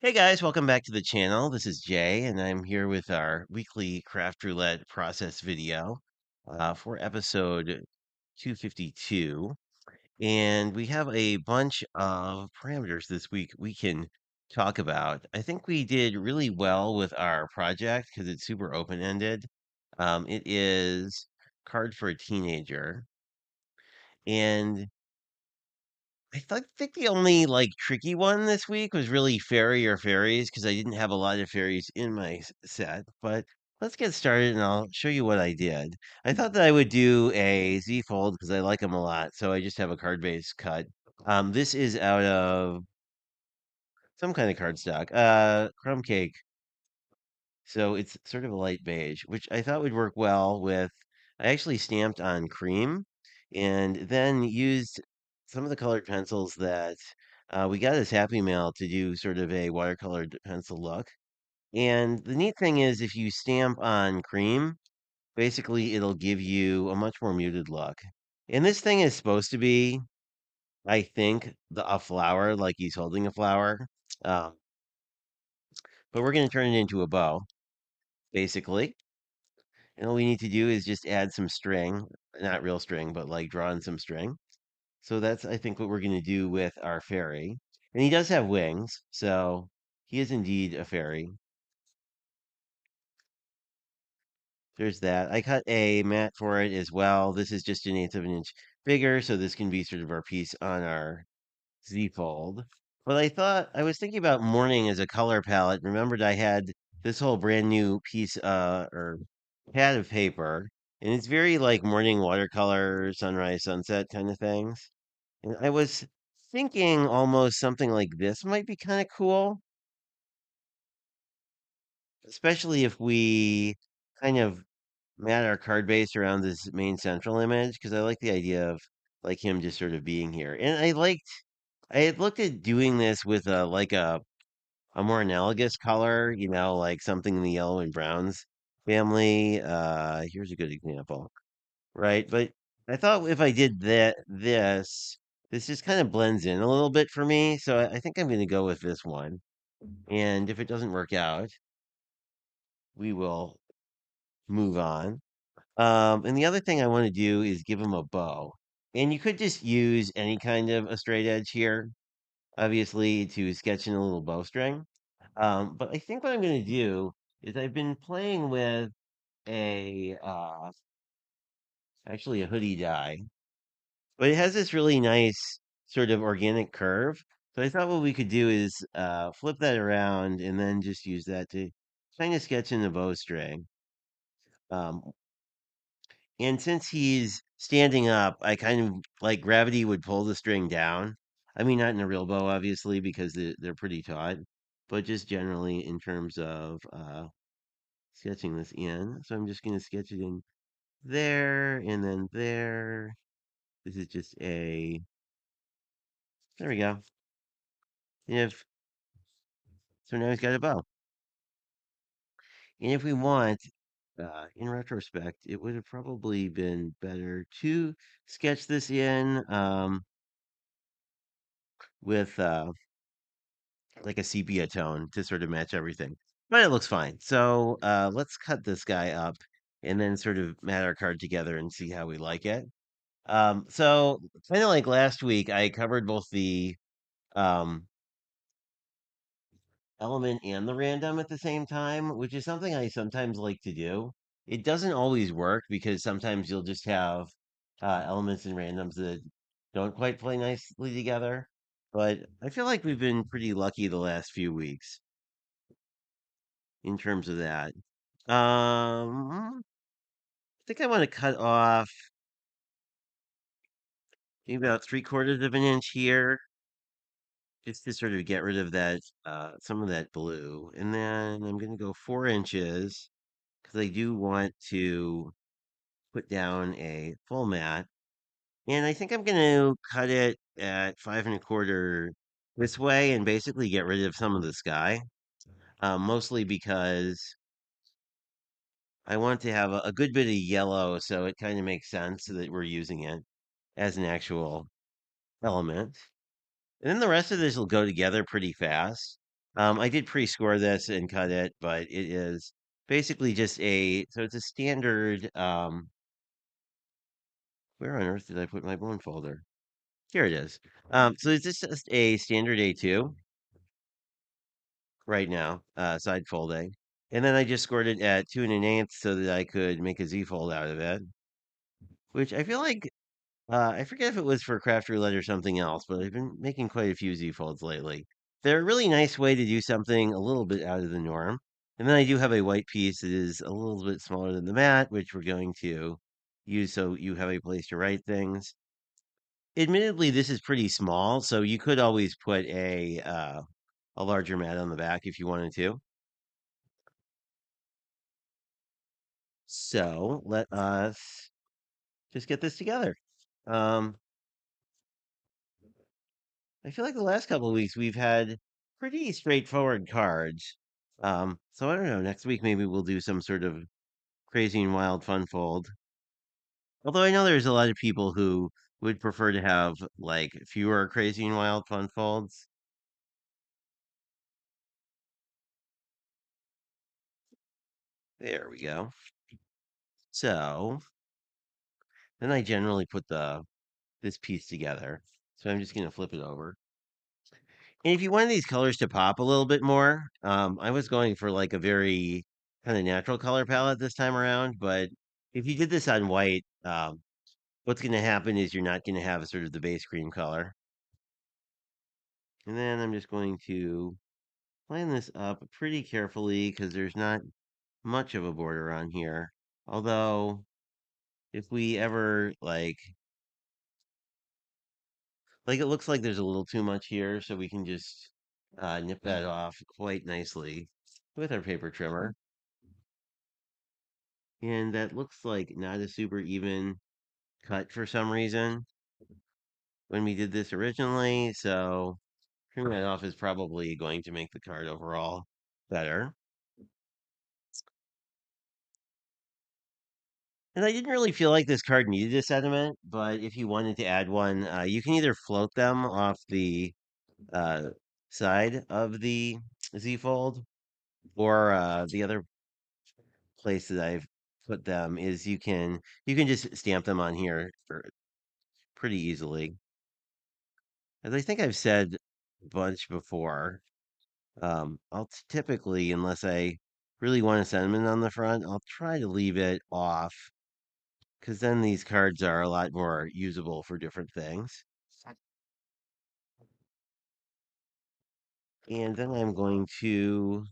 Hey guys, welcome back to the channel. This is Jay, and I'm here with our weekly craft roulette process video for episode 252. And we have a bunch of parameters this week we can talk about. I think we did really well with our project because it's super open-ended. It is Card for a Teenager. And think the only like tricky one this week was really fairy or fairies because I didn't have a lot of fairies in my set. But let's get started and I'll show you what I did. I thought that I would do a Z fold because I like them a lot, so I just have a card base cut. This is out of some kind of cardstock, crumb cake. So it's sort of a light beige, which I thought would work well with. I actually stamped on cream and then used some of the colored pencils that we got as Happy Mail to do sort of a watercolored pencil look. And the neat thing is, if you stamp on cream, basically it'll give you a much more muted look. And this thing is supposed to be, I think, a flower, like he's holding a flower. Um, but we're going to turn it into a bow, basically. And all we need to do is just add some string, not real string, but like draw in some string. So that's, I think, what we're going to do with our fairy. And he does have wings, so he is indeed a fairy. There's that. I cut a mat for it as well. This is just an eighth of an inch bigger, so this can be sort of our piece on our Z fold. But I was thinking about morning as a color palette. Remembered I had this whole brand new piece or pad of paper, and it's very like morning watercolor, sunrise, sunset kind of things. And I was thinking almost something like this might be kind of cool, especially if we kind of mat our card base around this main central image, because I like the idea of like him just sort of being here. And I had looked at doing this with a more analogous color, like something in the yellow and browns family. Here's a good example, right? But I thought if I did this just kind of blends in a little bit for me. So I think I'm going to go with this one. And if it doesn't work out, we will move on. And the other thing I want to do is give him a bow. And you could just use any kind of a straight edge here, obviously, to sketch in a little bowstring. But I think what I'm going to do is I've been playing with a actually a hoodie die, but it has this really nice sort of organic curve. So I thought what we could do is flip that around and then just use that to kind of sketch in the bowstring. Um, and since he's standing up, I kind of like gravity would pull the string down. I mean, not in a real bow, obviously, because they're pretty taut, but just generally in terms of sketching this in. So I'm just going to sketch it in there and then there. This is just there we go. And if, so now he's got a bow. And if we want, in retrospect, it would have probably been better to sketch this in with like a sepia tone to sort of match everything. But it looks fine. So let's cut this guy up and then sort of mat our card together and see how we like it. So kind of like last week, I covered both the um, element and the random at the same time, which is something I sometimes like to do. It doesn't always work because sometimes you'll just have elements and randoms that don't quite play nicely together. But I feel like we've been pretty lucky the last few weeks in terms of that. I think I want to cut off maybe about 3/4 of an inch here, just to sort of get rid of that some of that blue. And then I'm going to go 4 inches because I do want to put down a full mat. And I think I'm going to cut it at 5 1/4 this way and basically get rid of some of the sky, mostly because I want to have a good bit of yellow, so it kind of makes sense that we're using it as an actual element. And then the rest of this will go together pretty fast. I did pre-score this and cut it, but it is basically just so it's a standard, where on earth did I put my bone folder? Here it is. So it's just a standard A2 right now, side folding. And then I just scored it at 2 1/8 so that I could make a Z fold out of it, which I feel like I forget if it was for craft roulette or something else, but I've been making quite a few Z folds lately. They're a really nice way to do something a little bit out of the norm. And then I do have a white piece that is a little bit smaller than the mat, which we're going to use so you have a place to write things. Admittedly, this is pretty small, so you could always put a larger mat on the back if you wanted to. So let us just get this together. Um, I feel like the last couple of weeks we've had pretty straightforward cards. So I don't know. Next week maybe we'll do some sort of crazy and wild fun fold. Although I know there's a lot of people who would prefer to have like fewer crazy and wild fun folds. There we go. So then I generally put the this piece together. So I'm just gonna flip it over. And if you wanted these colors to pop a little bit more, I was going for like a very kind of natural color palette this time around. But if you did this on white, what's going to happen is you're not going to have sort of the base cream color. And then I'm just going to line this up pretty carefully because there's not much of a border on here. Although, if we ever like it looks like there's a little too much here, so we can just nip that off quite nicely with our paper trimmer. And that looks like not a super even cut for some reason when we did this originally. So trimming that off is probably going to make the card overall better. And I didn't really feel like this card needed a sediment, but if you wanted to add one, you can either float them off the uh, side of the Z fold, or the other place that I've put them is you can just stamp them on here for pretty easily. As I think I've said a bunch before, I'll typically, unless I really want a sentiment on the front, I'll try to leave it off because then these cards are a lot more usable for different things. And then I'm going to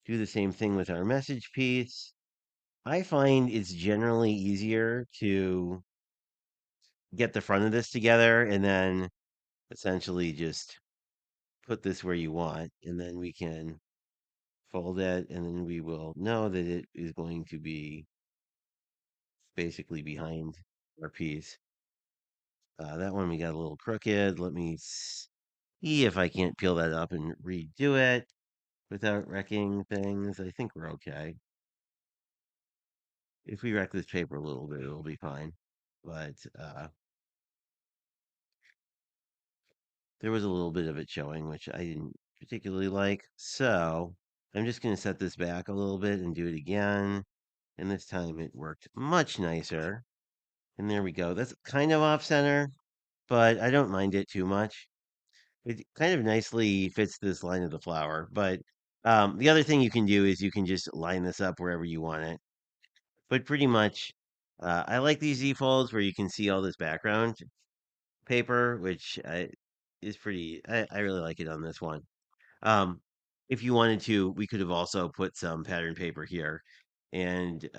do the same thing with our message piece. I find it's generally easier to get the front of this together and then essentially just put this where you want, and then we can fold it, and then we will know that it is going to be basically behind our piece. That one we got a little crooked. Let me see if I can't peel that up and redo it without wrecking things. I think we're okay. If we wreck this paper a little bit, it'll be fine. But there was a little bit of it showing, which I didn't particularly like. So I'm just going to set this back a little bit and do it again. And this time it worked much nicer. And there we go. That's kind of off center, but I don't mind it too much. It kind of nicely fits this line of the flower. But the other thing you can do is you can just line this up wherever you want it. But pretty much, I like these Z folds where you can see all this background paper, which is pretty. I really like it on this one. Um, if you wanted to, we could have also put some pattern paper here, and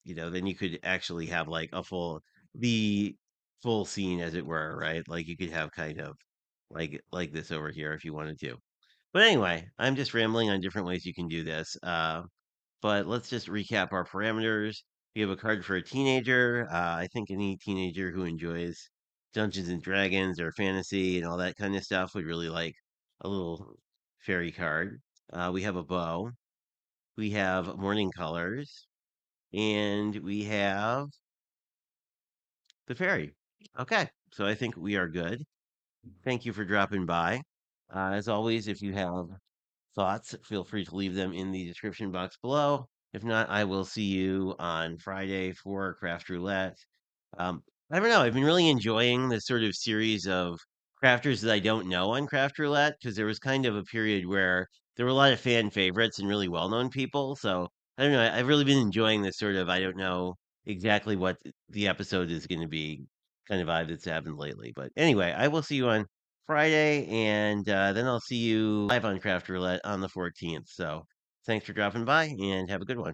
then you could actually have like the full scene, as it were, right? Like you could have kind of like this over here if you wanted to. But anyway, I'm just rambling on different ways you can do this. But let's just recap our parameters. We have a card for a teenager. I think any teenager who enjoys Dungeons and Dragons or fantasy and all that kind of stuff would really like a little fairy card. We have a bow. We have morning colors. And we have the fairy. Okay, so I think we are good. Thank you for dropping by. As always, if you have thoughts, feel free to leave them in the description box below. If not, I will see you on Friday for Craft Roulette. I don't know. I've been really enjoying this sort of series of crafters that I don't know on Craft Roulette because there was kind of a period where there were a lot of fan favorites and really well-known people. So I don't know. I've really been enjoying this sort of I don't know exactly what the episode is going to be kind of vibe that's happened lately. But anyway, I will see you on Friday, and then I'll see you live on Craft Roulette on the 14th. So thanks for dropping by and have a good one.